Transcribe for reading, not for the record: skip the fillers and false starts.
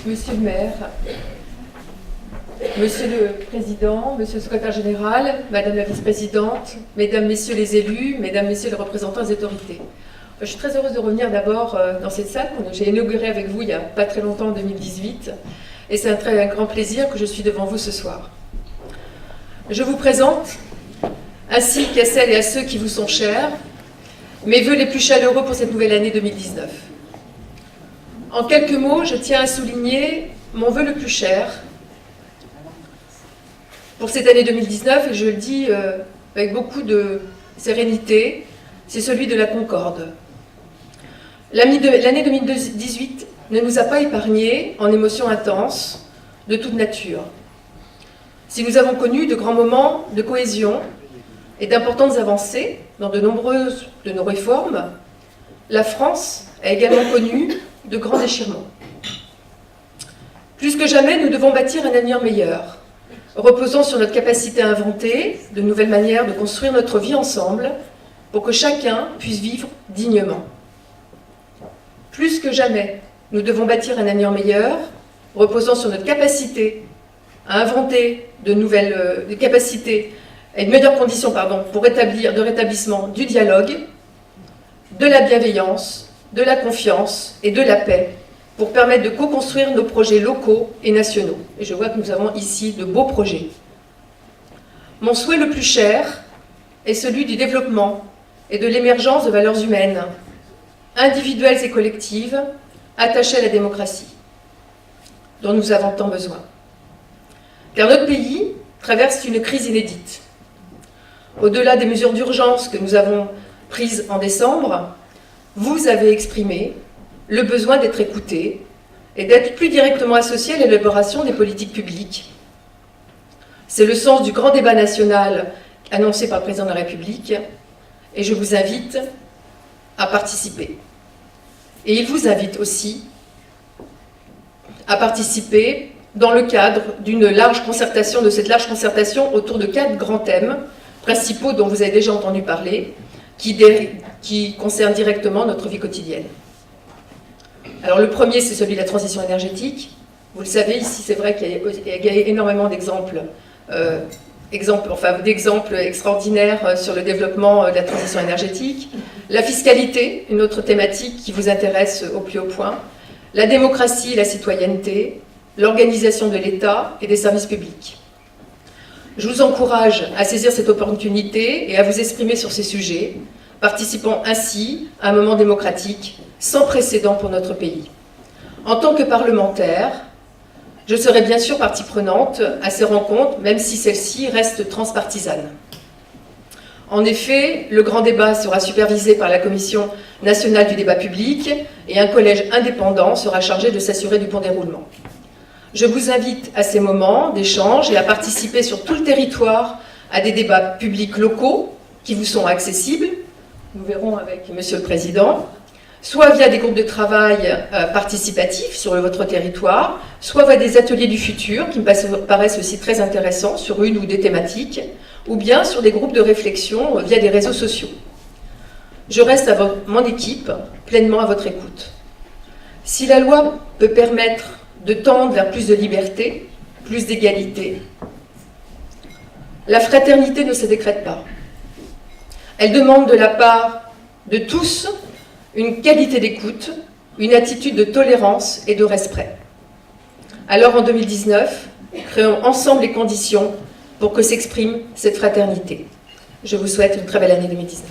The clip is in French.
Monsieur le maire, Monsieur le Président, Monsieur le Secrétaire général, Madame la Vice-présidente, Mesdames, Messieurs les élus, Mesdames, Messieurs les représentants des autorités. Je suis très heureuse de revenir d'abord dans cette salle que j'ai inaugurée avec vous il n'y a pas très longtemps, en 2018. Et c'est un grand plaisir que je suis devant vous ce soir. Je vous présente, ainsi qu'à celles et à ceux qui vous sont chers, mes vœux les plus chaleureux pour cette nouvelle année 2019. En quelques mots, je tiens à souligner mon vœu le plus cher pour cette année 2019, et je le dis avec beaucoup de sérénité, c'est celui de la concorde. L'année 2018 ne nous a pas épargnés en émotions intenses de toute nature. Si nous avons connu de grands moments de cohésion et d'importantes avancées dans de nombreuses de nos réformes, la France a également connu de grands déchirements. Plus que jamais, nous devons bâtir un avenir meilleur, reposant sur notre capacité à inventer de nouvelles manières de construire notre vie ensemble pour que chacun puisse vivre dignement. Plus que jamais, nous devons bâtir un avenir meilleur, reposant sur notre capacité à inventer de nouvelles capacités et de meilleures conditions pour rétablissement du dialogue, de la bienveillance, de la confiance et de la paix, pour permettre de co-construire nos projets locaux et nationaux. Et je vois que nous avons ici de beaux projets. Mon souhait le plus cher est celui du développement et de l'émergence de valeurs humaines, individuelles et collectives, attachées à la démocratie, dont nous avons tant besoin. Car notre pays traverse une crise inédite. Au-delà des mesures d'urgence que nous avons prises en décembre, vous avez exprimé le besoin d'être écouté et d'être plus directement associé à l'élaboration des politiques publiques. C'est le sens du grand débat national annoncé par le Président de la République, et je vous invite à participer. Et il vous invite aussi à participer dans le cadre d'une large concertation, de cette large concertation autour de 4 grands thèmes principaux dont vous avez déjà entendu parler, qui concernent directement notre vie quotidienne. Alors le premier, c'est celui de la transition énergétique. Vous le savez, ici, c'est vrai qu'il y a énormément d'exemples extraordinaires sur le développement de la transition énergétique. La fiscalité, une autre thématique qui vous intéresse au plus haut point. La démocratie et la citoyenneté, l'organisation de l'État et des services publics. Je vous encourage à saisir cette opportunité et à vous exprimer sur ces sujets, participant ainsi à un moment démocratique sans précédent pour notre pays. En tant que parlementaire, je serai bien sûr partie prenante à ces rencontres, même si celles-ci restent transpartisanes. En effet, le grand débat sera supervisé par la Commission nationale du débat public et un collège indépendant sera chargé de s'assurer du bon déroulement. Je vous invite à ces moments d'échange et à participer sur tout le territoire à des débats publics locaux qui vous sont accessibles. Nous verrons avec Monsieur le Président, soit via des groupes de travail participatifs sur votre territoire, soit via des ateliers du futur qui me paraissent aussi très intéressants sur une ou des thématiques, ou bien sur des groupes de réflexion via des réseaux sociaux. Je reste mon équipe pleinement à votre écoute. Si la loi peut permettre de tendre vers plus de liberté, plus d'égalité, la fraternité ne se décrète pas. Elle demande de la part de tous une qualité d'écoute, une attitude de tolérance et de respect. Alors en 2019, créons ensemble les conditions pour que s'exprime cette fraternité. Je vous souhaite une très belle année 2019.